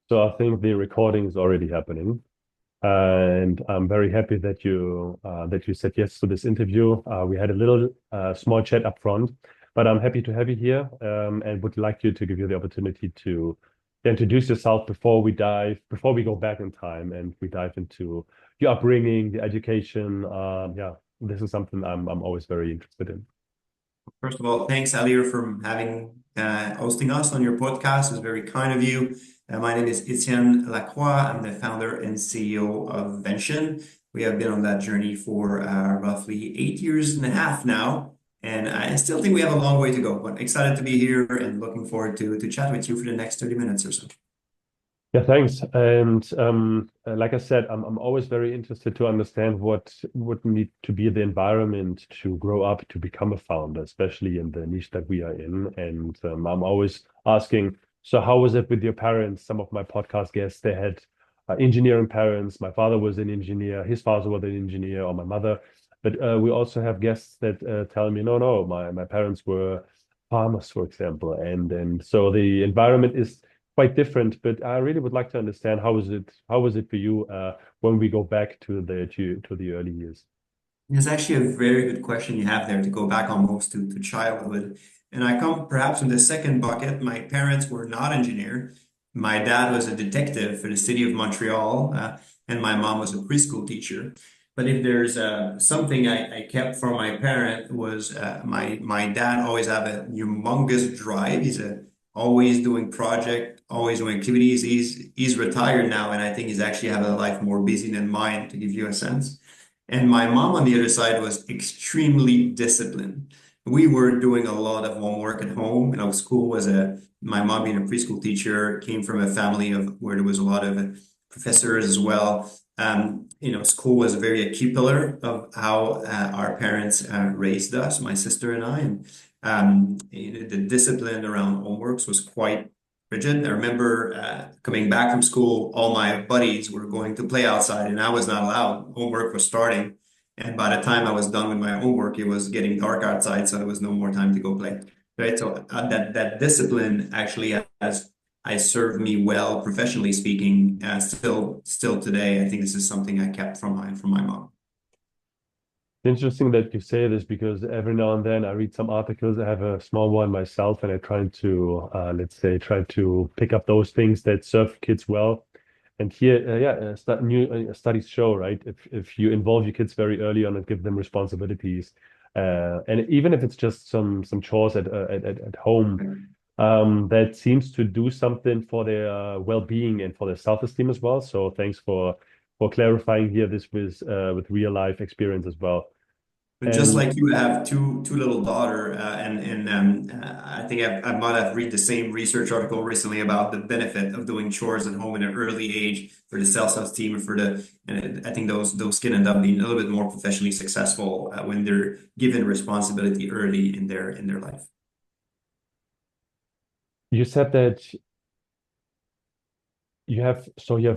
So I think the recording is already happening, and I'm very happy that you said yes to this interview. We had a little small chat up front, but I'm happy to have you here, and would like you to give you the opportunity to introduce yourself before we go back in time and we dive into your upbringing, the education. Yeah, this is something I'm always very interested in. First of all, thanks, Alir, for hosting us on your podcast. It's very kind of you. My name is Etienne Lacroix. I'm the founder and CEO of Vention. We have been on that journey for roughly 8 years and a half now, and I still think we have a long way to go. But excited to be here and looking forward to chat with you for the next 30 minutes or so. Yeah, thanks. And like I said, I'm always very interested to understand what would need to be the environment to grow up to become a founder, especially in the niche that we are in. And I'm always asking, so how was it with your parents? Some of my podcast guests, they had engineering parents. My father was an engineer, his father was an engineer, or my mother. But we also have guests that tell me, no, no, my parents were farmers, for example. And so the environment is quite different, but I really would like to understand how was it for you when we go back to the early years? It's actually a very good question you have there to go back almost to childhood. And I come perhaps in the second bucket. My parents were not engineers. My dad was a detective for the city of Montreal, and my mom was a preschool teacher. But if there's something I kept from my parent was my dad always had a humongous drive. Always doing project, always doing activities. He's retired now, and I think he's actually have a life more busy than mine, to give you a sense. And my mom on the other side was extremely disciplined. We were doing a lot of homework at home. School was my mom being a preschool teacher came from a family of where there was a lot of professors as well. School was very a key pillar of how our parents raised us, my sister and I. And the discipline around homeworks was quite rigid. I remember coming back from school, all my buddies were going to play outside, and I was not allowed. Homework was starting. And by the time I was done with my homework, it was getting dark outside, so there was no more time to go play. Right. So that discipline actually has served me well professionally speaking. Still today, I think this is something I kept from my mom. Interesting that you say this because every now and then I read some articles. I have a small one myself, and I try to, let's say, try to pick up those things that serve kids well. And here, yeah, new studies show, right? If you involve your kids very early on and give them responsibilities, and even if it's just some chores at home, that seems to do something for their well-being and for their self-esteem as well. So thanks for clarifying here this with real life experience as well. But just And like you have two little daughter, I think I might have read the same research article recently about the benefit of doing chores at home at an early age for the self-esteem and I think those can end up being a little bit more professionally successful when they're given responsibility early in their life. you said that you have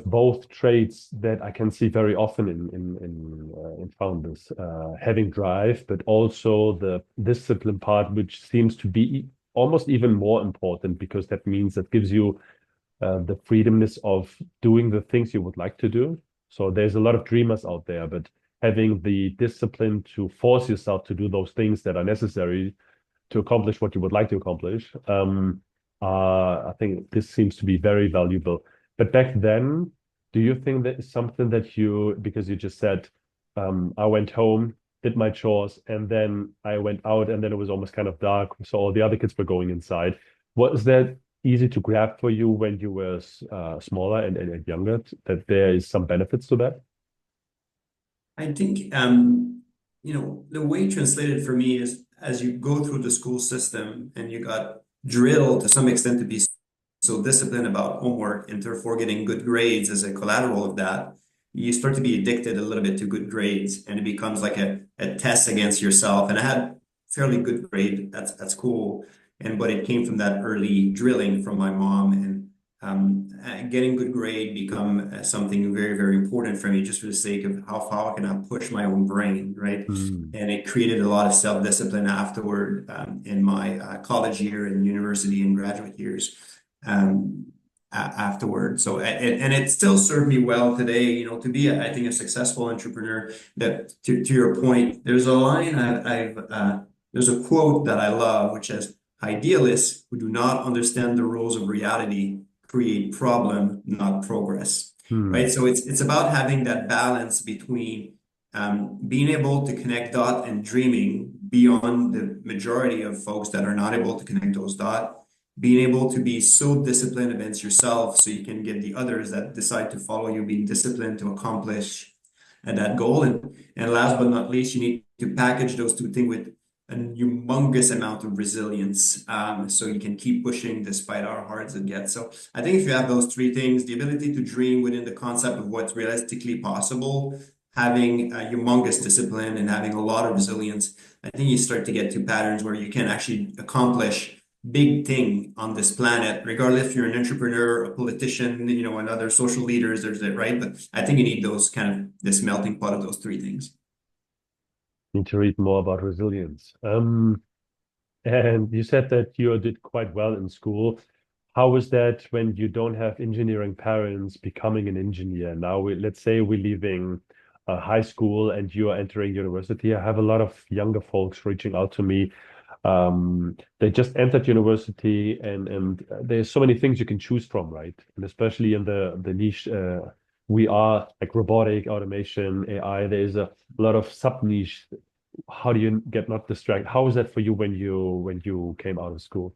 both traits that I can see very often in founders, having drive, but also the discipline part, which seems to be almost even more important because that means that gives you the freedomness of doing the things you would like to do. So there's a lot of dreamers out there, but having the discipline to force yourself to do those things that are necessary to accomplish what you would like to accomplish, I think this seems to be very valuable. But back then, do you think that is something that because you just said, I went home, did my chores, and then I went out, and then it was almost kind of dark, so all the other kids were going inside. Was that easy to grab for you when you were smaller and younger, that there is some benefits to that? I think the way translated for me is as you go through the school system and you got drilled to some extent to be so disciplined about homework and therefore getting good grades as a collateral of that, you start to be addicted a little bit to good grades and it becomes like a test against yourself. And I had fairly good grade at school, but it came from that early drilling from my mom and getting good grade become something very, very important for me just for the sake of how far can I push my own brain, right? Mm. And it created a lot of self-discipline afterward in my college year and university and graduate years. Um, afterward. So and it still served me well today, to be, I think, a successful entrepreneur. That to your point, there's a line there's a quote that I love, which says, "Idealists who do not understand the rules of reality create problem, not progress." Hmm. Right? So it's about having that balance between being able to connect dot and dreaming beyond the majority of folks that are not able to connect those dots, being able to be so disciplined against yourself so you can get the others that decide to follow you being disciplined to accomplish that goal. And last but not least, you need to package those two things with a humongous amount of resilience, so you can keep pushing despite how hard it gets. So I think if you have those three things, the ability to dream within the concept of what's realistically possible, having a humongous discipline and having a lot of resilience, I think you start to get to patterns where you can actually accomplish big thing on this planet, regardless if you're an entrepreneur, a politician, and other social leaders, there's it, right? But I think you need those kind of this melting pot of those three things. Need to read more about resilience. And you said that you did quite well in school. How is that when you don't have engineering parents becoming an engineer? Now, let's say we're leaving high school and you are entering university. I have a lot of younger folks reaching out to me. They just entered university, and there's so many things you can choose from, right? And especially in the niche we are, like robotic, automation, AI. There's a lot of sub niche. How do you get not distracted? How was that for you when you came out of school?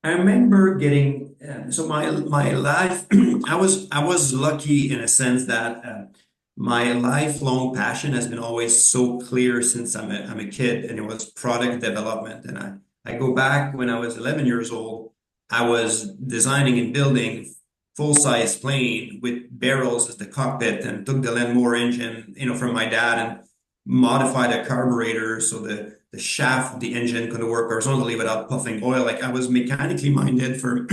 I remember getting so my life. I was lucky in a sense that my lifelong passion has been always so clear since I'm a kid, and it was product development. And I go back when I was 11 years old. I was designing and building full-size plane with barrels as the cockpit, and took the Lenmore engine, from my dad, and modified a carburetor so the shaft of the engine could work horizontally without puffing oil. Like, I was mechanically minded for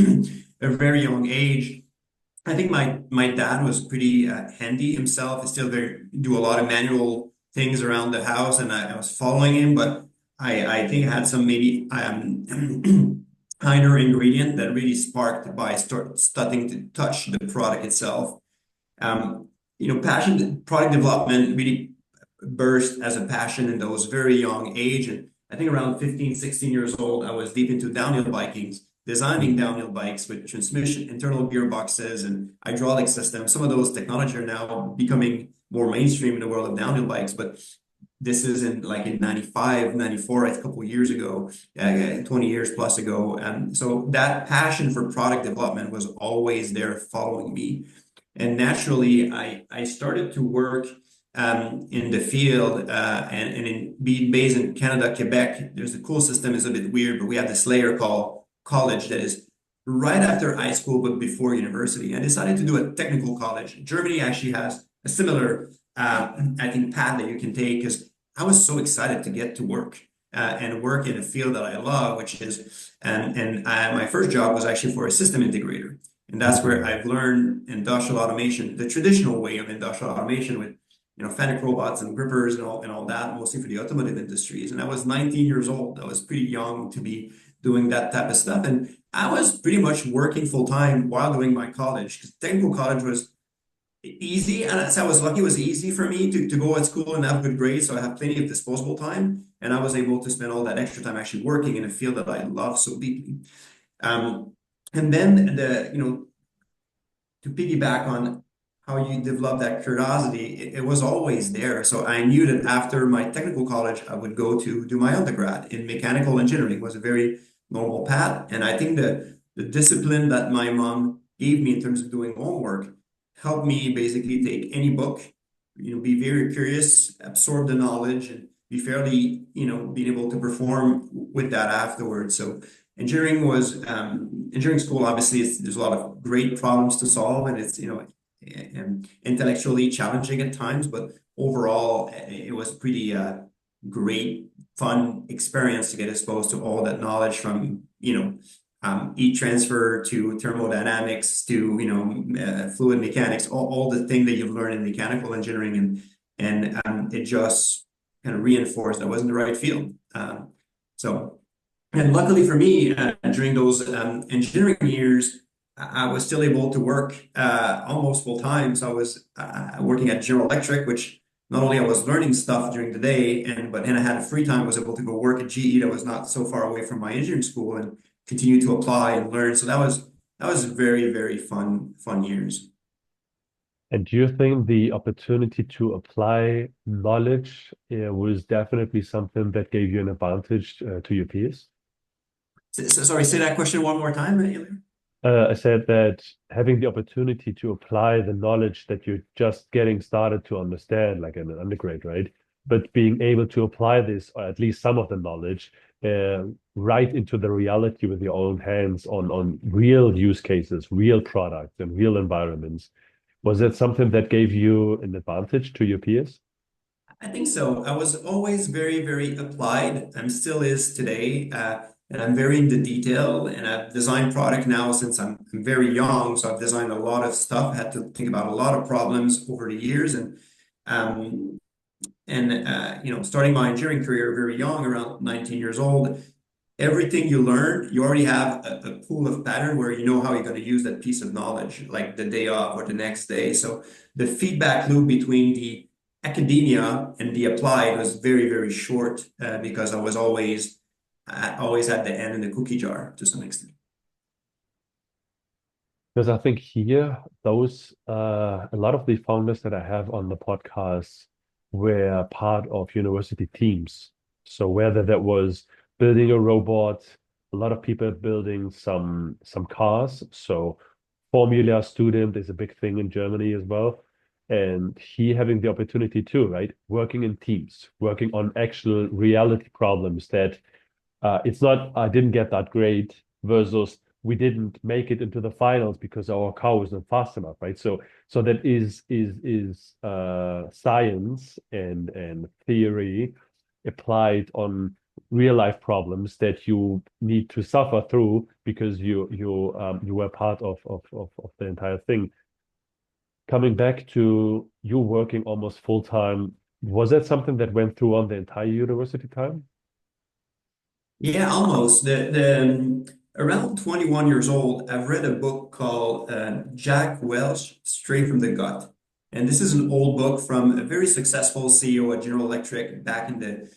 a very young age. I think my dad was pretty handy himself. He still do a lot of manual things around the house, and I was following him. But I think I had some maybe minor ingredient that really sparked by starting to touch the product itself. Passion, product development really burst as a passion in those very young age. And I think around 15, 16 years old, I was deep into downhill biking, designing Hmm. downhill bikes with transmission, internal gearboxes, and hydraulic systems. Some of those technology are now becoming more mainstream in the world of downhill bikes, but this is in 95, 94, a couple of years ago, 20 years plus ago. And so that passion for product development was always there following me. And naturally, I started to work in the field, and in being based in Canada, Quebec. There's a cool system, is a bit weird, but we have this layer called college that is right after high school, but before university. I decided to do a technical college. Germany actually has a similar, I think, path that you can take, because I was so excited to get to work. And work in a field that I love, which is, my first job was actually for a system integrator. And that's where Hmm. I've learned industrial automation, the traditional way of industrial automation with, Fennec robots and grippers and all that, mostly for the automotive industries. And I was 19 years old. I was pretty young to be doing that type of stuff. And I was pretty much working full time while doing my college, because technical college was easy. And I was lucky, it was easy for me to go at school and have good grades. So I have plenty of disposable time. And I was able to spend all that extra time actually working in a field that I love so deeply. Um, and then to piggyback on how you develop that curiosity, it was always there. So I knew that after my technical college, I would go to do my undergrad in mechanical engineering. It was a very normal path. And I think the discipline that my mom gave me in terms of doing homework helped me basically take any book, be very curious, absorb the knowledge, and be fairly, being able to perform with that afterwards. So engineering school, obviously, there's a lot of great problems to solve, and it's, intellectually challenging at times, but overall, it was pretty great, fun experience to get exposed to all that knowledge from, heat transfer to thermodynamics to, fluid mechanics, all the thing that you've learned in mechanical engineering, and it just kind of reinforced that wasn't the right field. So. And luckily for me, during those engineering years, I was still able to work almost full time. So I was working at General Electric, which not only I was learning stuff during the day, but then I had a free time. I was able to go work at GE that was not so far away from my engineering school and continue to apply and learn. So that was very, very fun years. And do you think the opportunity to apply knowledge was definitely something that gave you an advantage to your peers? Sorry, say that question one more time, Ilya. I said that having the opportunity to apply the knowledge that you're just getting started to understand, like in an undergrad, right? But being able to apply this, or at least some of the knowledge, right into the reality with your own hands on real use cases, real products, and real environments. Was that something that gave you an advantage to your peers? I think so. I was always very, very applied. I'm still is today. And I'm very into detail. And I've designed product now since I'm very young. So I've designed a lot of stuff, had to think about a lot of problems over the years. Um, starting my engineering career very young, around 19 years old, everything you learn, you already have a pool of pattern where you know how you're going to use that piece of knowledge, like the day off or the next day. So the feedback loop between the academia and the applied was very, very short because I always had the end in the cookie jar to some extent. Because I think here, a lot of the founders that I have on the podcast were part of university teams. So whether that was building a robot, a lot of people building some cars. So Formula student is a big thing in Germany as well. And he having the opportunity too, right? Working in teams, working on actual reality problems that it's not, I didn't get that grade versus we didn't make it into the finals because our car wasn't fast enough, right? So that is science and theory applied on real life problems that you need to suffer through because you were part of the entire thing. Coming back to you working almost full time, was that something that went through on the entire university time? Yeah, almost. Around 21 years old, I've read a book called Jack Welch, Straight from the Gut. And this is an old book from a very successful CEO at General Electric back in the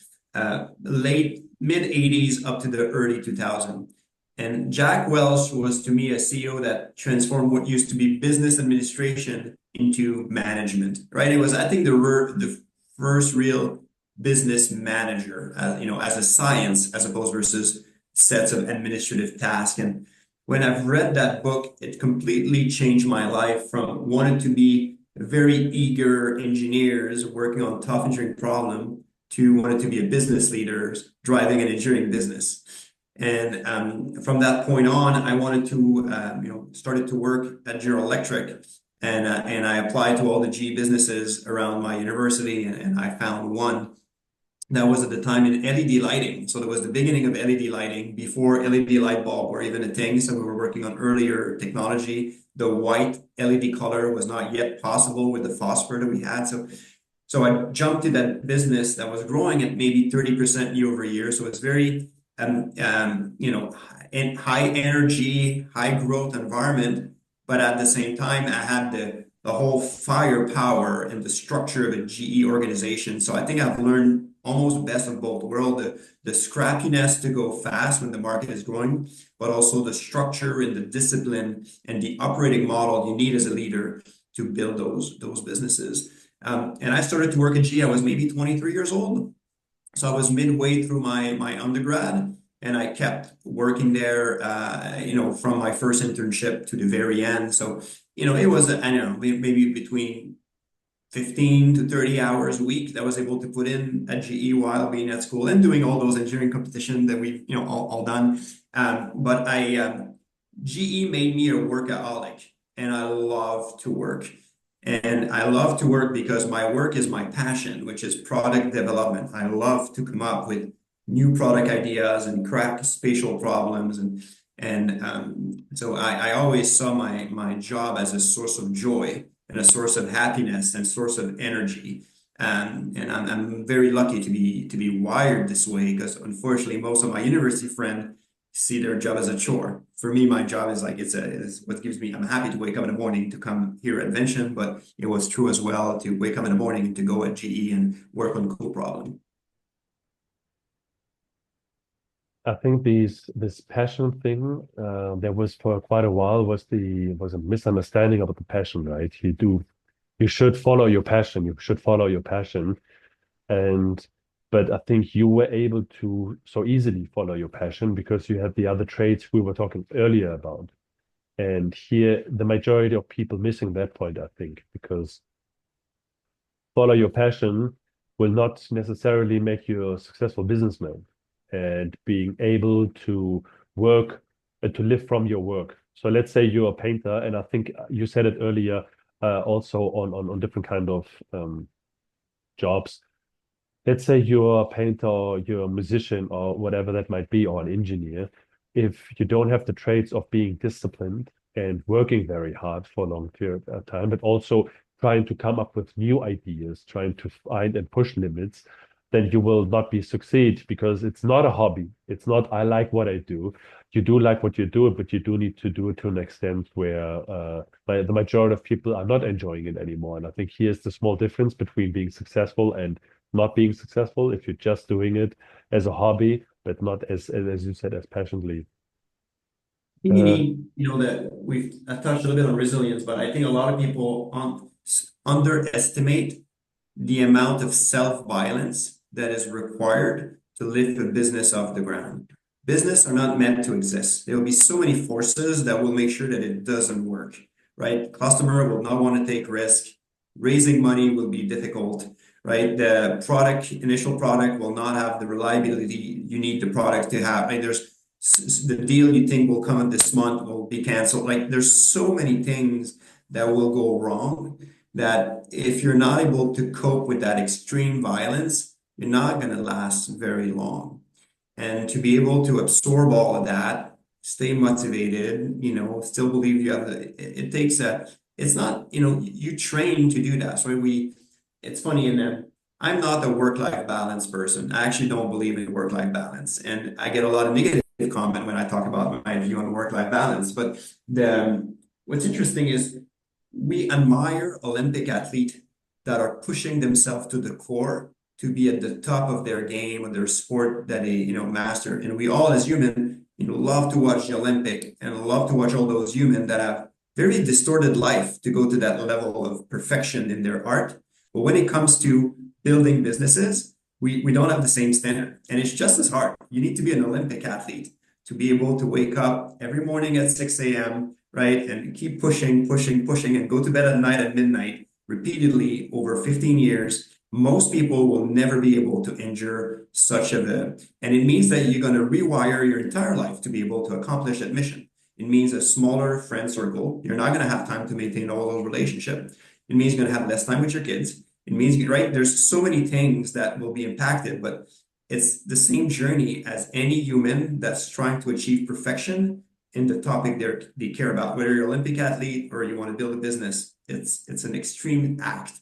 late mid 80s up to the early 2000s. And Jack Welch was to me a CEO that transformed what used to be business administration into management, right? It was, I think, the first real business manager, as a science as opposed versus sets of administrative tasks. And when I've read that book, it completely changed my life from wanting to be very eager engineers working on tough engineering problem to wanting to be a business leader driving an engineering business. And from that point on, I wanted to, started to work at General Electric, and I applied to all the G businesses around my university, and I found one that was at the time in LED lighting. So there was the beginning of LED lighting before LED light bulb were even a thing. So we were working on earlier technology. The white LED color was not yet possible with the phosphor that we had. So I jumped to that business that was growing at maybe 30% year over year. So it's very, in high energy, high growth environment. But at the same time, I had the whole firepower and the structure of a GE organization. So I think I've learned almost best of both worlds, the scrappiness to go fast when the market is growing, but also the structure and the discipline and the operating model you need as a leader to build those businesses. And I started to work at GE. I was maybe 23 years old. So I was midway through my undergrad, and I kept working there, from my first internship to the very end. So, it was, I don't know, maybe between 15 to 30 hours a week that I was able to put in at GE while being at school and doing all those engineering competition that we've, all done. But GE made me a workaholic, and I love to work. And I love to work because my work is my passion, which is product development. I love to come up with new product ideas and crack spatial problems. So I always saw my job as a source of joy and a source of happiness and source of energy. And I'm very lucky to be wired this way because unfortunately most of my university friends see their job as a chore. For me, my job is like is what gives me. I'm happy to wake up in the morning to come here at Vention, but it was true as well to wake up in the morning and to go at GE and work on cool problem. I think this passion thing, there was for quite a while was a misunderstanding about the passion, right? You should follow your passion. You should follow your passion. And but I think you were able to so easily follow your passion because you had the other traits we were talking earlier about. And here, the majority of people missing that point, I think, because follow your passion will not necessarily make you a successful businessman and being able to work and to live from your work. So let's say you're a painter, and I think you said it earlier, also on different kind of jobs. Let's say you're a painter or you're a musician or whatever that might be, or an engineer. If you don't have the traits of being disciplined and working very hard for a long period of time, but also trying to come up with new ideas, trying to find and push limits, then you will not be succeed because it's not a hobby. It's not, I like what I do. You do like what you do, but you do need to do it to an extent where the majority of people are not enjoying it anymore. And I think here's the small difference between being successful and not being successful if you're just doing it as a hobby, but not as you said, as passionately. You Uh, need, that I touched a little bit on resilience, but I think a lot of people underestimate the amount of self-violence that is required to lift a business off the ground. Business are not meant to exist. There will be so many forces that will make sure that it doesn't work, right? Customer will not want to take risk. Raising money will be difficult, right? The initial product will not have the reliability you need the product to have. Like the deal you think will come in this month will be canceled. Like there's so many things that will go wrong that if you're not able to cope with that extreme violence, you're not going to last very long. And to be able to absorb all of that, stay motivated, still believe you have it takes it's not, you train to do that. So it's funny, and then I'm not a work-life balance person. I actually don't believe in work-life balance. And I get a lot of negative comment when I talk about my view on work-life balance. But what's interesting is we admire Olympic athletes that are pushing themselves to the core to be at the top of their game or their sport that they, master. And we all as human, love to watch the Olympic and love to watch all those humans that have very distorted life to go to that level of perfection in their art. But when it comes to building businesses, we don't have the same standard. And it's just as hard. You need to be an Olympic athlete to be able to wake up every morning at 6 a.m., right? And keep pushing, pushing, pushing, and go to bed at night at midnight repeatedly over 15 years. Most people will never be able to endure such and it means that you're going to rewire your entire life to be able to accomplish that mission. It means a smaller friend circle. You're not going to have time to maintain all those relationships. It means you're going to have less time with your kids. It means, right, there's so many things that will be impacted, but it's the same journey as any human that's trying to achieve perfection in the topic they care about. Whether you're an Olympic athlete or you want to build a business, it's an extreme act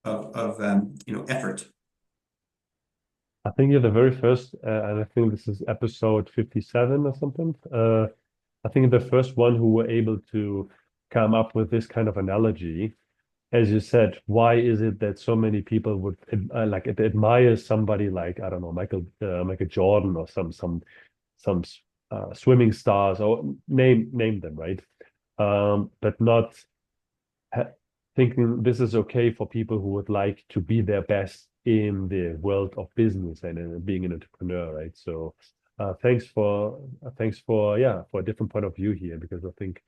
of effort. I think you're the very first, and I think this is episode 57 or something. I think the first one who were able to come up with this kind of analogy. As you said, why is it that so many people would admire somebody like, I don't know, Michael Jordan or some swimming stars or name them, right? But not ha thinking this is okay for people who would like to be their best in the world of business and being an entrepreneur, right? So thanks for yeah, for a different point of view here, because I think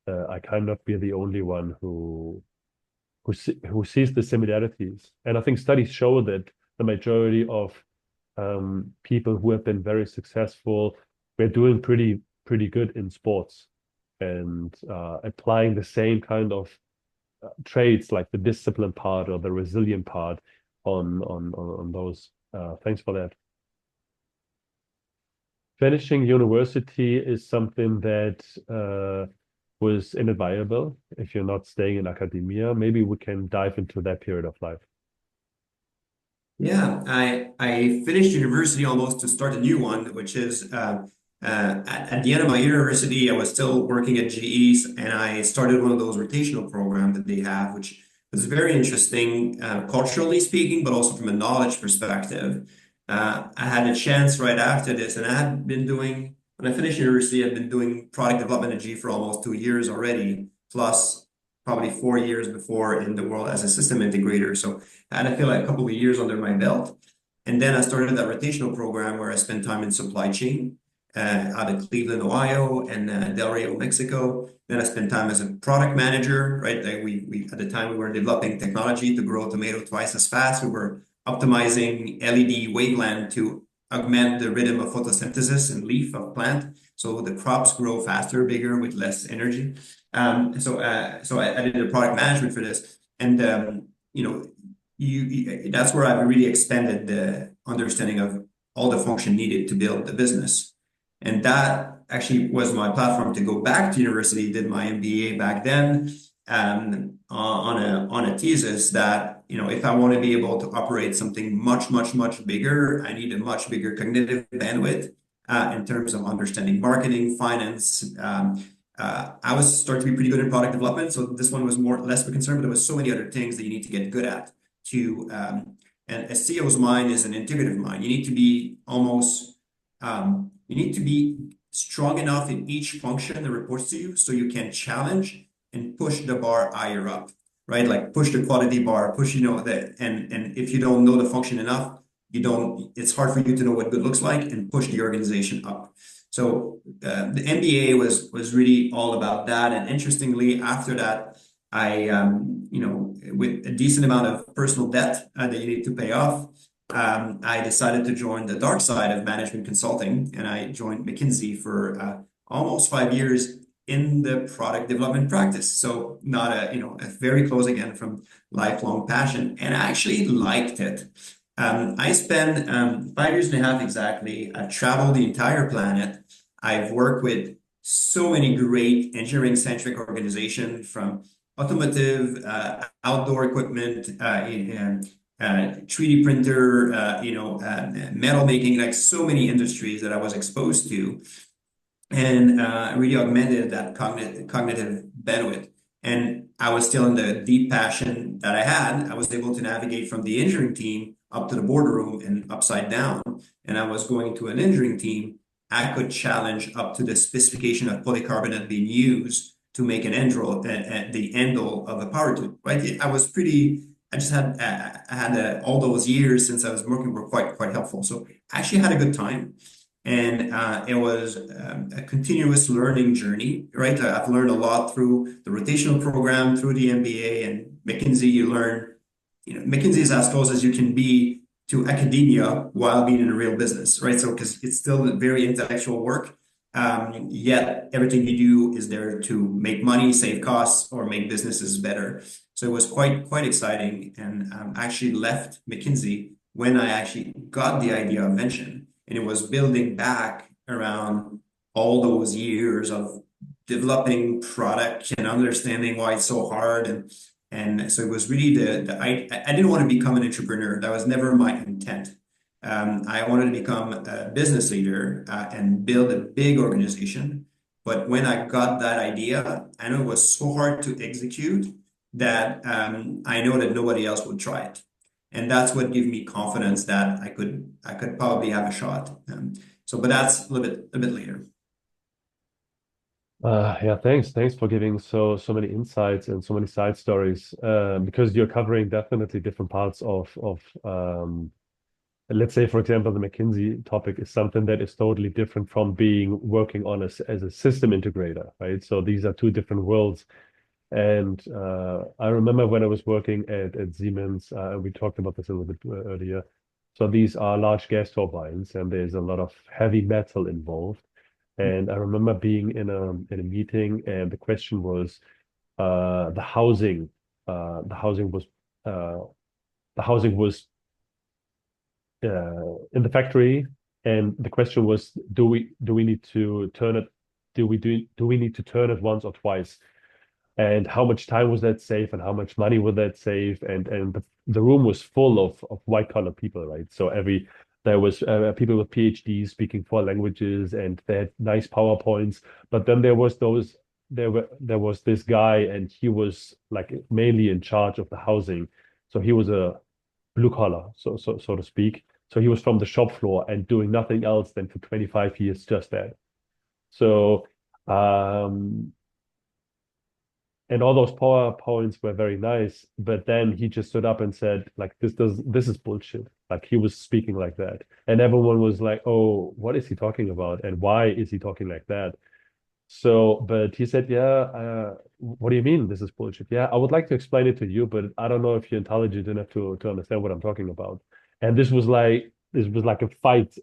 I cannot be the only one who sees the similarities. And I think studies show that the majority of people who have been very successful were doing pretty good in sports and applying the same kind of traits like the discipline part or the resilient part on those. Thanks for that. Finishing university is something that was invaluable if you're not staying in academia. Maybe we can dive into that period of life. Yeah, I finished university almost to start a new one, which is At the end of my university, I was still working at GE, and I started one of those rotational programs that they have, which was very interesting, culturally speaking, but also from a knowledge perspective. I had a chance right after this, and I had been doing, when I finished university, I'd been doing product development at GE for almost 2 years already, plus probably 4 years before in the world as a system integrator. So I had, I feel like, a couple of years under my belt. And then I started that rotational program where I spent time in supply chain out of Cleveland, Ohio, and Del Rio, Mexico. Then I spent time as a product manager, right? Like we at the time we were developing technology to grow tomato twice as fast. We were optimizing LED wavelength to augment the rhythm of photosynthesis and leaf of plant, so the crops grow faster, bigger, with less energy. So I did the product management for this, and that's where I've really expanded the understanding of all the function needed to build the business. And that actually was my platform to go back to university, did my MBA back then, on a thesis that, if I want to be able to operate something much, much, much bigger, I need a much bigger cognitive bandwidth in terms of understanding marketing, finance. I was starting to be pretty good in product development, so this one was less of a concern, but there was so many other things that you need to get good at and a CEO's mind is an integrative mind. You need to be strong enough in each function that reports to you so you can challenge and push the bar higher up, right? Like push the quality bar, push, and if you don't know the function enough, it's hard for you to know what good looks like and push the organization up. So the MBA was really all about that. And interestingly, after that, I, with a decent amount of personal debt that you need to pay off, I decided to join the dark side of management consulting, and I joined McKinsey for almost 5 years in the product development practice. So not a very close again from lifelong passion, and I actually liked it. I spent 5 years and a half exactly. I've traveled the entire planet. I've worked with so many great engineering-centric organizations from automotive, outdoor equipment, 3D printer, metal making, like so many industries that I was exposed to, and really augmented that cognitive bandwidth. And I was still in the deep passion that I had. I was able to navigate from the engineering team up to the boardroom and upside down. And I was going to an engineering team. I could challenge up to the specification of polycarbonate being used to make an the handle of a power tool, right? I just had all those years since I was working were quite helpful. So I actually had a good time, and it was a continuous learning journey, right? I've learned a lot through the rotational program, through the MBA and McKinsey. You learn, McKinsey is as close as you can be to academia while being in a real business, right? So because it's still very intellectual work, yet everything you do is there to make money, save costs, or make businesses better. So it was quite exciting, and I actually left McKinsey when I actually got the idea of Vention, and it was building back around all those years of developing product and understanding why it's so hard, and so it was really I didn't want to become an entrepreneur. That was never my intent. I wanted to become a business leader and build a big organization. But when I got that idea, I know it was so hard to execute that I know that nobody else would try it. And that's what gave me confidence that I could probably have a shot. But that's a bit later. Yeah, thanks for giving so many insights and so many side stories. Because you're covering definitely different parts of let's say, for example, the McKinsey topic is something that is totally different from being working on as a system integrator, right? So these are two different worlds. And I remember when I was working at Siemens, we talked about this a little bit earlier. So these are large gas turbines, and there's a lot of heavy metal involved. And I remember being in a meeting, and the question was the housing. The housing was in the factory, and the question was, do we need to turn it? Do we need to turn it once or twice? And how much time was that save, and how much money would that save? And the room was full of white collar people, right? So There was people with PhDs speaking 4 languages, and they had nice PowerPoints. But then there was this guy, and he was like mainly in charge of the housing. So he was a blue collar, so to speak. So he was from the shop floor and doing nothing else than for 25 years just that. So um, and all those PowerPoints were very nice, but then he just stood up and said, like, this is bullshit. Like he was speaking like that. And everyone was like, oh, what is he talking about? And why is he talking like that? So, but he said, yeah, what do you mean this is bullshit? Yeah, I would like to explain it to you, but I don't know if you're intelligent enough to understand what I'm talking about. And this was like a fight.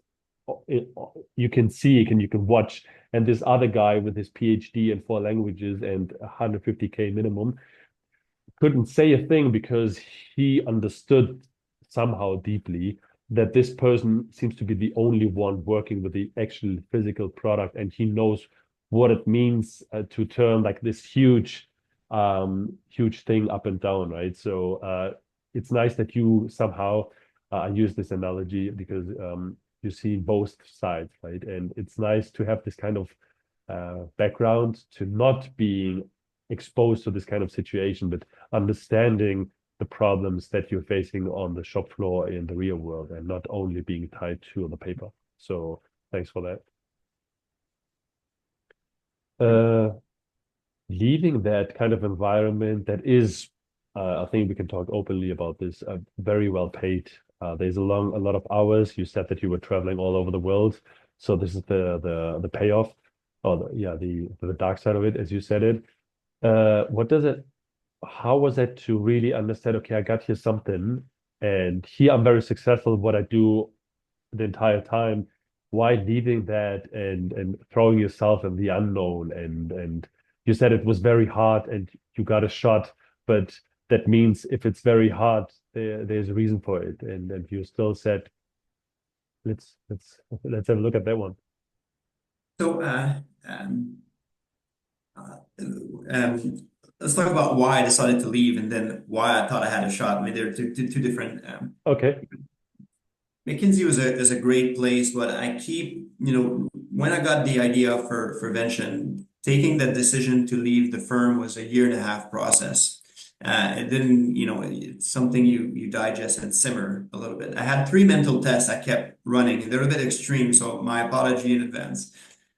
It, you can see and you can watch. And this other guy with his PhD in 4 languages and 150K minimum couldn't say a thing because he understood somehow deeply that this person seems to be the only one working with the actual physical product, and he knows what it means to turn like this huge thing up and down, right? So it's nice that you somehow use this analogy because you see both sides, right? And it's nice to have this kind of background to not being exposed to this kind of situation, but understanding the problems that you're facing on the shop floor in the real world and not only being tied to the paper. So thanks for that. Leaving that kind of environment that is, I think we can talk openly about this, very well paid. There's a lot of hours. You said that you were traveling all over the world, so this is the payoff, or the dark side of it, as you said it. What does it? How was it to really understand? Okay, I got here something, and here I'm very successful. What I do the entire time, why leaving that and throwing yourself in the unknown? And you said it was very hard, and you got a shot, but that means if it's very hard, there's a reason for it. And you still said, let's have a look at that one. So, uh, um, let's talk about why I decided to leave and then why I thought I had a shot. I mean, they're two different. Okay. McKinsey is a great place, but I keep, when I got the idea for Vention, taking that decision to leave the firm was a year and a half process. It didn't, it's something you digest and simmer a little bit. I had 3 mental tests I kept running, and they're a bit extreme, so my apology in advance.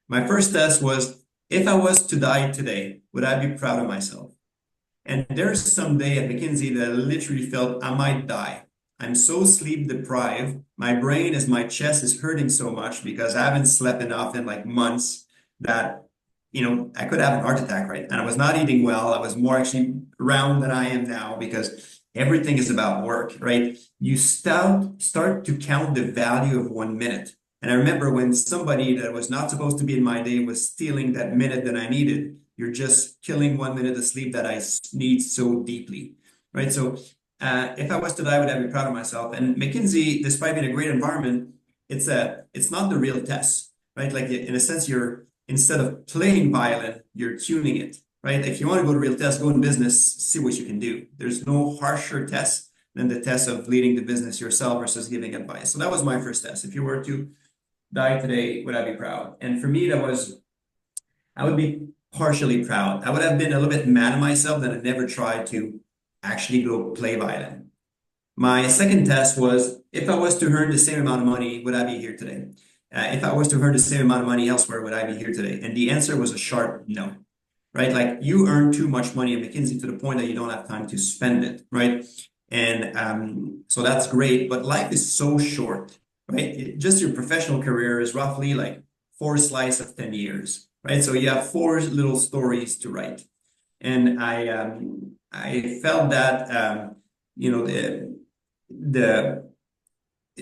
My first test was, if I was to die today, would I be proud of myself? And there's some day at McKinsey that I literally felt I might die. I'm so sleep deprived. My brain my chest is hurting so much because I haven't slept enough in like months that, I could have an heart attack, right? And I was not eating well. I was more actually round than I am now because everything is about work, right? You start to count the value of 1 minute. And I remember when somebody that was not supposed to be in my day was stealing that minute that I needed. You're just killing 1 minute of sleep that I need so deeply, right? So if I was to die, would I be proud of myself? And McKinsey, despite being a great environment, it's not the real test, right? Like in a sense, instead of playing violin, you're tuning it, right? If you want to go to real test, go in business, see what you can do. There's no harsher test than the test of leading the business yourself versus giving advice. So that was my first test. If you were to die today, would I be proud? And for me, I would be partially proud. I would have been a little bit mad at myself that I never tried to actually go play violin. My second test was, if I was to earn the same amount of money, would I be here today? If I was to earn the same amount of money elsewhere, would I be here today? And the answer was a sharp no, right? Like you earn too much money at McKinsey to the point that you don't have time to spend it, right? And so that's great, but life is so short, right? Just your professional career is roughly like 4 slices of 10 years, right? So you have 4 little stories to write. And I felt that, the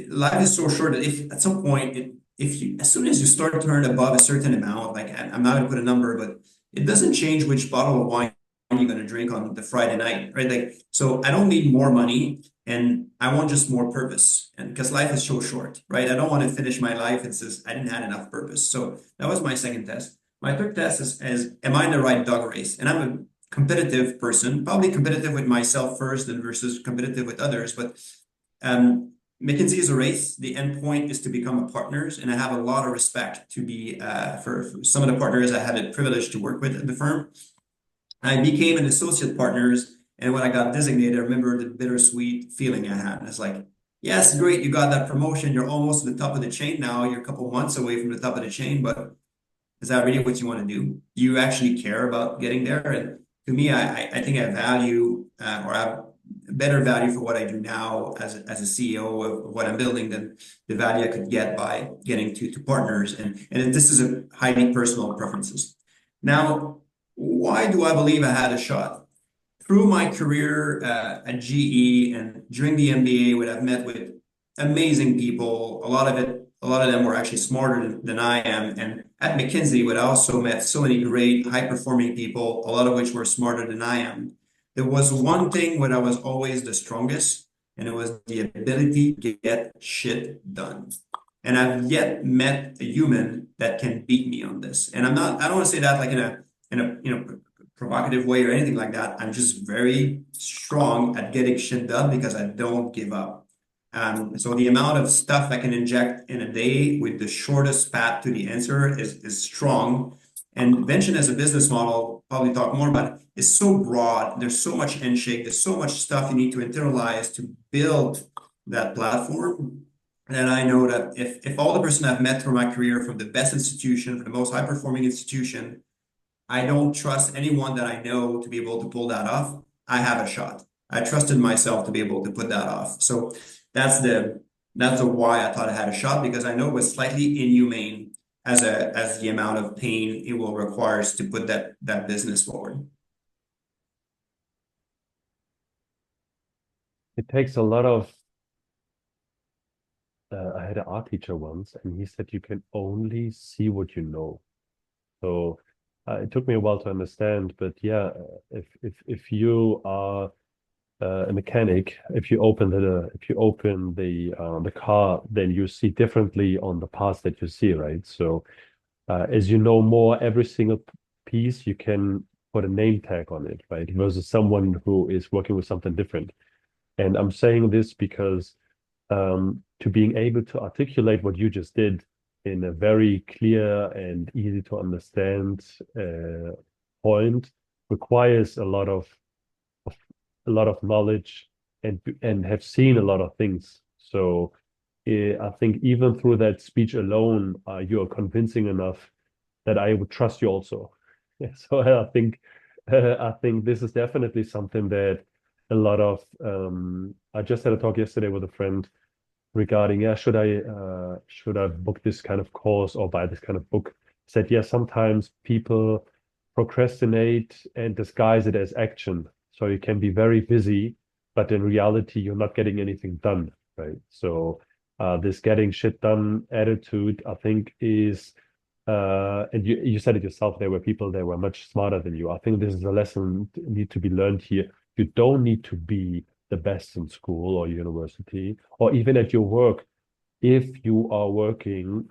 life is so short that if at some point, as soon as you start to earn above a certain amount, like I'm not going to put a number, but it doesn't change which bottle of wine you're going to drink on the Friday night, right? Like, so I don't need more money and I want just more purpose. And because life is so short, right? I don't want to finish my life and says I didn't have enough purpose. So that was my second test. My third test is am I in the right dog race? And I'm a competitive person, probably competitive with myself first and versus competitive with others. But McKinsey is a race. The end point is to become a partners, and I have a lot of respect to be for some of the partners I had the privilege to work with at the firm. I became an associate partners, and when I got designated, I remember the bittersweet feeling I had. It's like, yes, great, you got that promotion. You're almost at the top of the chain now. You're a couple months away from the top of the chain, but is that really what you want to do? Do you actually care about getting there? And to me, I think I value or have better value for what I do now as a CEO of what I'm building than the value I could get by getting to partners. And this is a highly personal preferences. Now, why do I believe I had a shot? Through my career at GE and during the MBA, what I've met with amazing people, a lot of them were actually smarter than I am. And at McKinsey, what I also met so many great, high-performing people, a lot of which were smarter than I am. There was one thing where I was always the strongest, and it was the ability to get shit done. And I've yet met a human that can beat me on this. And I don't want to say that like in a provocative way or anything like that. I'm just very strong at getting shit done because I don't give up. So the amount of stuff I can inject in a day with the shortest path to the answer is strong. And Vention as a business model, probably talk more about it, is so broad. There's so much handshake. There's so much stuff you need to internalize to build that platform. And I know that if all the person I've met through my career from the best institution, from the most high performing institution, I don't trust anyone that I know to be able to pull that off. I have a shot. I trusted myself to be able to put that off. So that's the why I thought I had a shot because I know it was slightly inhumane as the amount of pain it will require us to put that business forward. It takes a lot of. I had an art teacher once, and he said you can only see what you know. So it took me a while to understand, but yeah, if you are a mechanic, if you open the car, then you see differently on the parts that you see, right? So as you know more every single piece, you can put a name tag on it, right? Versus someone who is working with something different. And I'm saying this because to being able to articulate what you just did in a very clear and easy to understand point requires of a lot of knowledge and have seen a lot of things. So I think even through that speech alone, you are convincing enough that I would trust you also. Yeah, so I think this is definitely something that a lot of I just had a talk yesterday with a friend regarding, yeah, should I book this kind of course or buy this kind of book? Said, yeah, sometimes people procrastinate and disguise it as action. So you can be very busy, but in reality, you're not getting anything done, right? So this getting shit done attitude, I think, is and you said it yourself, there were people that were much smarter than you. I think this is a lesson need to be learned here. You don't need to be the best in school or university or even at your work if you are working.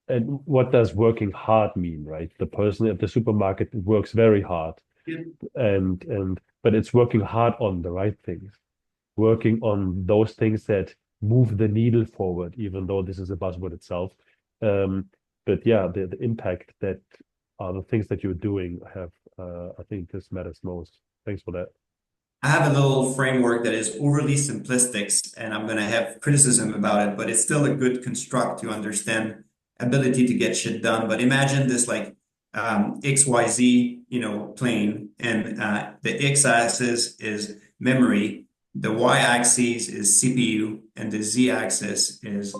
And what does working hard mean, right? The person at the supermarket works very hard Yeah. and but it's working hard on the right things, working on those things that move the needle forward, even though this is a buzzword itself. Um, but yeah, the impact that are the things that you're doing have, I think this matters most. Thanks for that. I have a little framework that is overly simplistic, and I'm going to have criticism about it, but it's still a good construct to understand ability to get shit done. But imagine this like XYZ, plane, and the X-axis is memory, the Y-axis is CPU, and the Z-axis is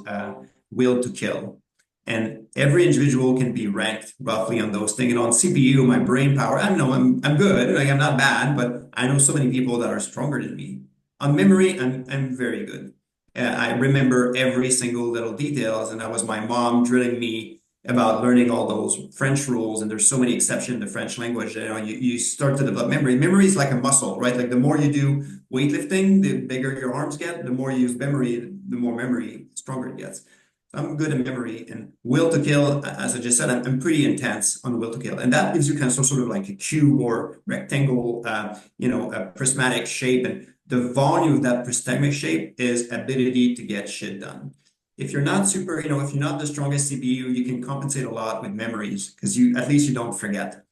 will to kill. And every individual can be ranked roughly on those things. And on CPU, my brain power, I don't know, I'm good, like I'm not bad, but I know so many people that are stronger than me. On memory, I'm very good. I remember every single little details, and that was my mom drilling me about learning all those French rules. And there's so many exceptions in the French language. You start to develop memory. Memory is like a muscle, right? Like the more you do weightlifting, the bigger your arms get. The more you use memory, the more memory, stronger it gets. I'm good at memory and will to kill. As I just said, I'm pretty intense on will to kill, and that gives you kind of sort of like a cube or rectangle, a prismatic shape. And the volume of that systemic shape is ability to get shit done. If you're not super, if you're not the strongest CPU, you can compensate a lot with memories because at least you don't forget,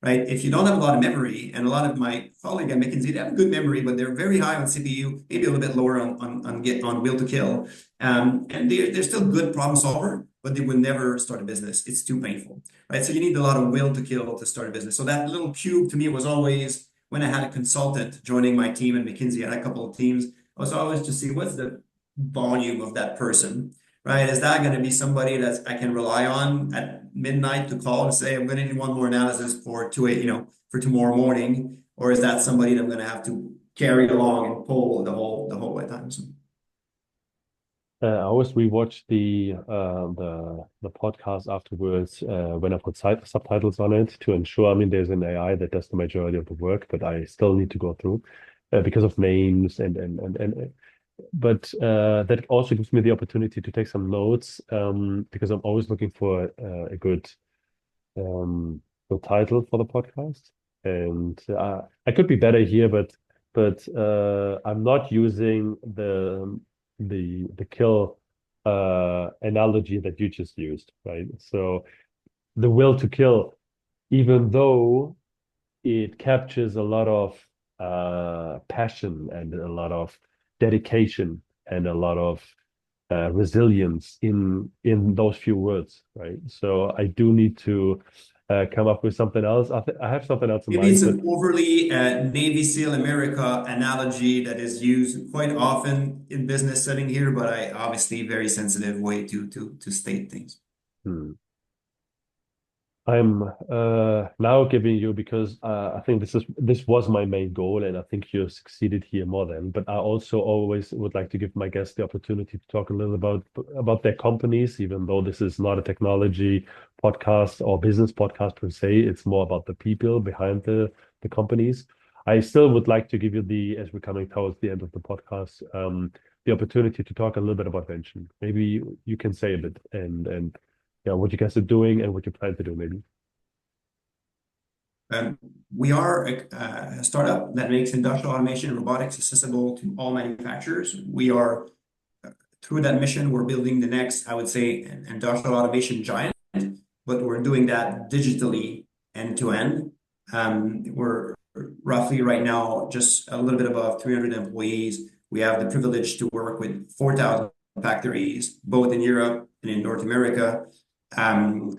right? If you don't have a lot of memory, and a lot of my colleagues at McKinsey, they have good memory, but they're very high on CPU, maybe a little bit lower on will to kill, and they're still good problem solver, but they would never start a business. It's too painful, right? So you need a lot of will to kill to start a business. So that little cube to me was always when I had a consultant joining my team at McKinsey, I had a couple of teams. I was always to see what's the volume of that person, right? Is that going to be somebody that I can rely on at midnight to call and say, I'm going to need one more analysis for for tomorrow morning? Or is that somebody that I'm going to have to carry along and pull the whole way time? So, I always rewatch the podcast afterwards when I put subtitles on it to ensure. I mean, there's an AI that does the majority of the work, but I still need to go through because of names and but that also gives me the opportunity to take some notes because I'm always looking for a um, good title for the podcast. And I could be better here, but I'm not using the kill analogy that you just used, right? So the will to kill, even though it captures a lot of passion and a lot of dedication and a lot of resilience in those few words, right? So I do need to come up with something else. I have something else in maybe mind, it's but an overly Navy SEAL America analogy that is used quite often in business setting here, but I obviously very sensitive way to state things. hmm. I'm now giving you because I think this was my main goal, and I think you succeeded here more than. But I also always would like to give my guests the opportunity to talk a little about their companies, even though this is not a technology podcast or business podcast per se. It's more about the people behind the companies. I still would like to give you as we're coming towards the end of the podcast, the opportunity to talk a little bit about Vention. Maybe you can say a bit and yeah, what you guys are doing and what you plan to do, maybe. We are a startup that makes industrial automation and robotics accessible to all manufacturers. We are, through that mission, we're building the next, I would say, an industrial automation giant, but we're doing that digitally end to end. We're roughly right now just a little bit above 300 employees. We have the privilege to work with 4,000 factories, both in Europe and in North America. In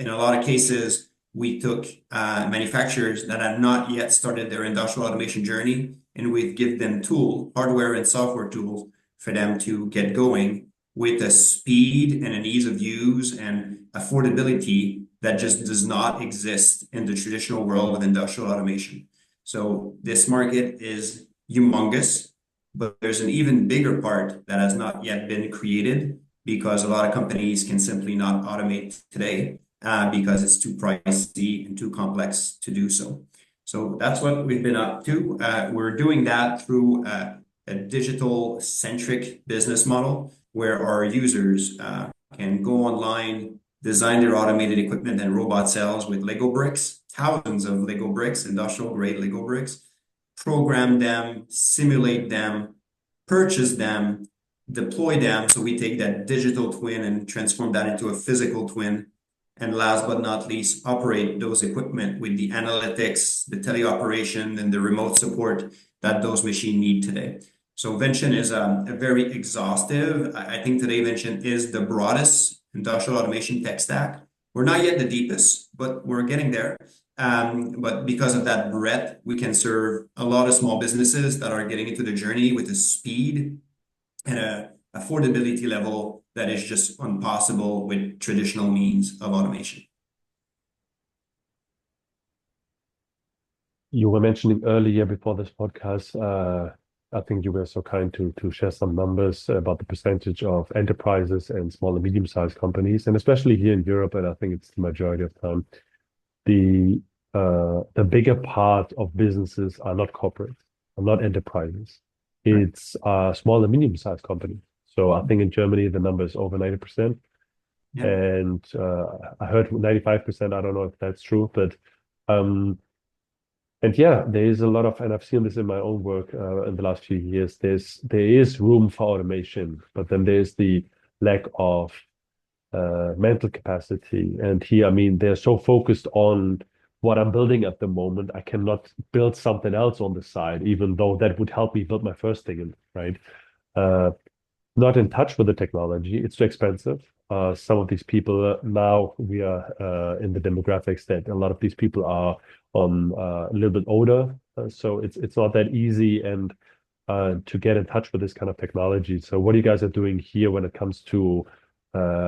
a lot of cases, we took manufacturers that had not yet started their industrial automation journey, and we've given them hardware and software tools for them to get going with a speed and an ease of use and affordability that just does not exist in the traditional world of industrial automation. So this market is humongous, but there's an even bigger part that has not yet been created because a lot of companies can simply not automate today because it's too pricey and too complex to do so. So that's what we've been up to. We're doing that through a digital-centric business model where our users can go online, design their automated equipment and robot cells with Lego bricks, thousands of Lego bricks, industrial-grade Lego bricks, program them, simulate them, purchase them, deploy them. So we take that digital twin and transform that into a physical twin. And last but not least, operate those equipment with the analytics, the teleoperation, and the remote support that those machines need today. So Vention is a very exhaustive. I think today Vention is the broadest industrial automation tech stack. We're not yet the deepest, but we're getting there. But because of that breadth, we can serve a lot of small businesses that are getting into the journey with a speed and a affordability level that is just impossible with traditional means of automation. You were mentioning earlier before this podcast, I think you were so kind to share some numbers about the percentage of enterprises and small and medium-sized companies, and especially here in Europe, and I think it's the majority of time, the bigger part of businesses are not corporate, are not enterprises. Right. It's small and medium-sized companies. So I think in Germany the number is over 90%. Yeah. And I heard 95%. I don't know if that's true, but And yeah, there is a lot of, and I've seen this in my own work in the last few years. There is room for automation, but then there's the lack of mental capacity. And here, I mean, they're so focused on what I'm building at the moment. I cannot build something else on the side, even though that would help me build my first thing, right? Uh, Not in touch with the technology. It's too expensive. Some of these people now we are in the demographics that a lot of these people are on a little bit older, so it's not that easy and to get in touch with this kind of technology. So what you guys are doing here when it comes to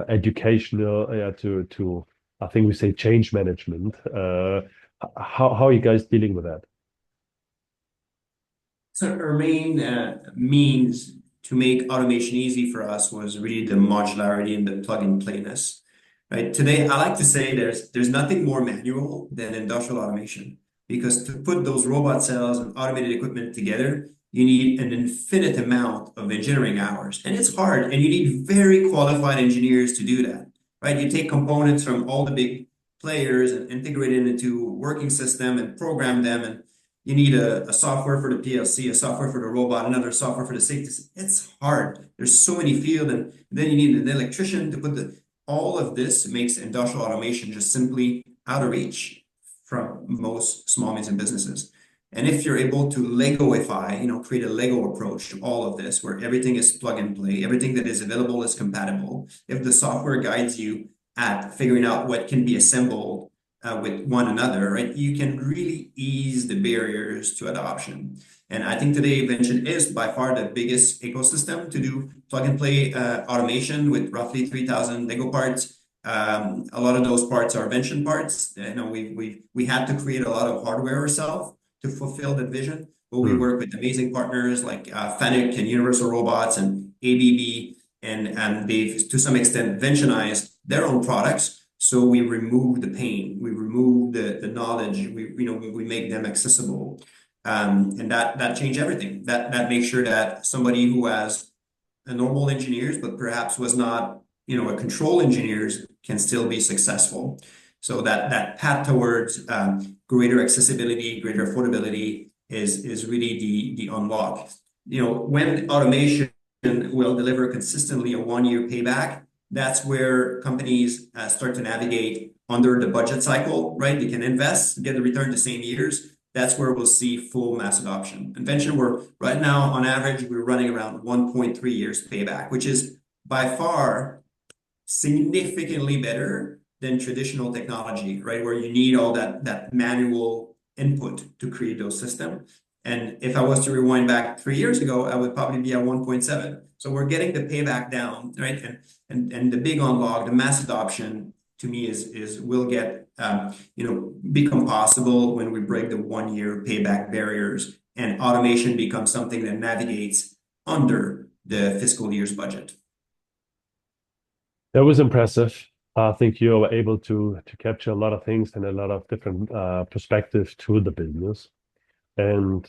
educational, to I think we say change management. How are you guys dealing with that? So our main means to make automation easy for us was really the modularity and the plug and playness. Right? Today, I like to say there's nothing more manual than industrial automation because to put those robot cells and automated equipment together, you need an infinite amount of engineering hours, and it's hard, and you need very qualified engineers to do that. Right? You take components from all the big players and integrate it into a working system and program them and you need a software for the PLC, a software for the robot, another software for the safety system. It's hard. There's so many fields, and then you need an electrician to put the. All of this makes industrial automation just simply out of reach from most small medium businesses. And if you're able to Legoify, create a Lego approach to all of this, where everything is plug and play, everything that is available is compatible. If the software guides you at figuring out what can be assembled with one another, right? You can really ease the barriers to adoption. And I think today Vention is by far the biggest ecosystem to do plug and play automation with roughly 3,000 Lego parts. A lot of those parts are Vention parts. We had to create a lot of hardware ourselves to fulfill that vision. But we Hmm. work with amazing partners like Fanuc and Universal Robots and ABB, and they've to some extent Ventionized their own products. So we remove the pain, we remove the knowledge, we make them accessible, and that changed everything. That makes sure that somebody who has a normal engineers, but perhaps was not, a control engineers can still be successful. So that path towards greater accessibility, greater affordability is really the unlock. When automation will deliver consistently a 1 year payback, that's where companies start to navigate under the budget cycle, right? They can invest, get the return the same years. That's where we'll see full mass adoption. Invention, we're right now on average, we're running around 1.3 years payback, which is by far significantly better than traditional technology, right? Where you need all that manual input to create those systems. And if I was to rewind back 3 years ago, I would probably be at 1.7. So we're getting the payback down, right? And the big unlock, the mass adoption to me is will get become possible when we break the 1 year payback barriers and automation becomes something that navigates under the fiscal year's budget. That was impressive. I think you were able to capture a lot of things and a lot of different perspectives to the business. And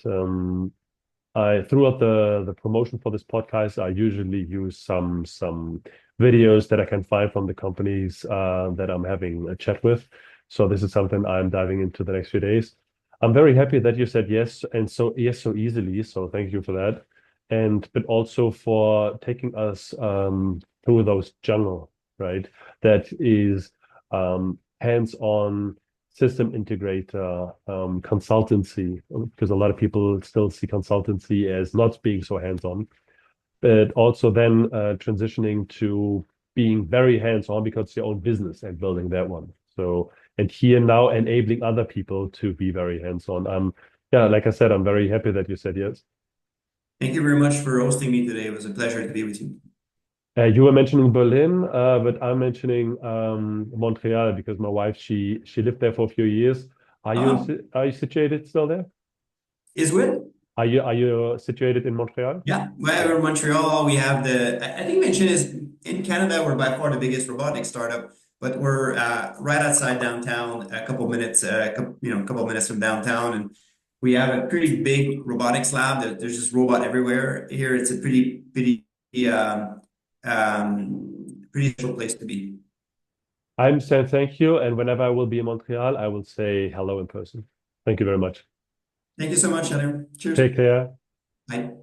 I throughout the promotion for this podcast, I usually use some videos that I can find from the companies that I'm having a chat with. So this is something I'm diving into the next few days. I'm very happy that you said yes and so yes so easily. So thank you for that, and but also for taking us through those jungle, right? That is hands-on system integrator, consultancy, because a lot of people still see consultancy as not being so hands-on, but also then transitioning to being very hands-on because it's your own business and building that one. So, and here now enabling other people to be very hands-on. Yeah, like I said, I'm very happy that you said yes. Thank you very much for hosting me today. It was a pleasure to be with you. You were mentioning Berlin, but I'm mentioning Montreal because my wife she lived there for a few years. Oh, Are you situated still there? is it? Are you situated in Montreal? Yeah, Yeah. we're in Montreal. We have I think Vention is in Canada. We're by far the biggest robotics startup, but we're right outside downtown, a couple minutes, a couple minutes from downtown, and we have a pretty big robotics lab. There's just robot everywhere here. It's a pretty special place to be. I'm saying thank you, and whenever I will be in Montreal, I will say hello in person. Thank you very much. Thank you so much, Etienne. Cheers. Take care. Bye.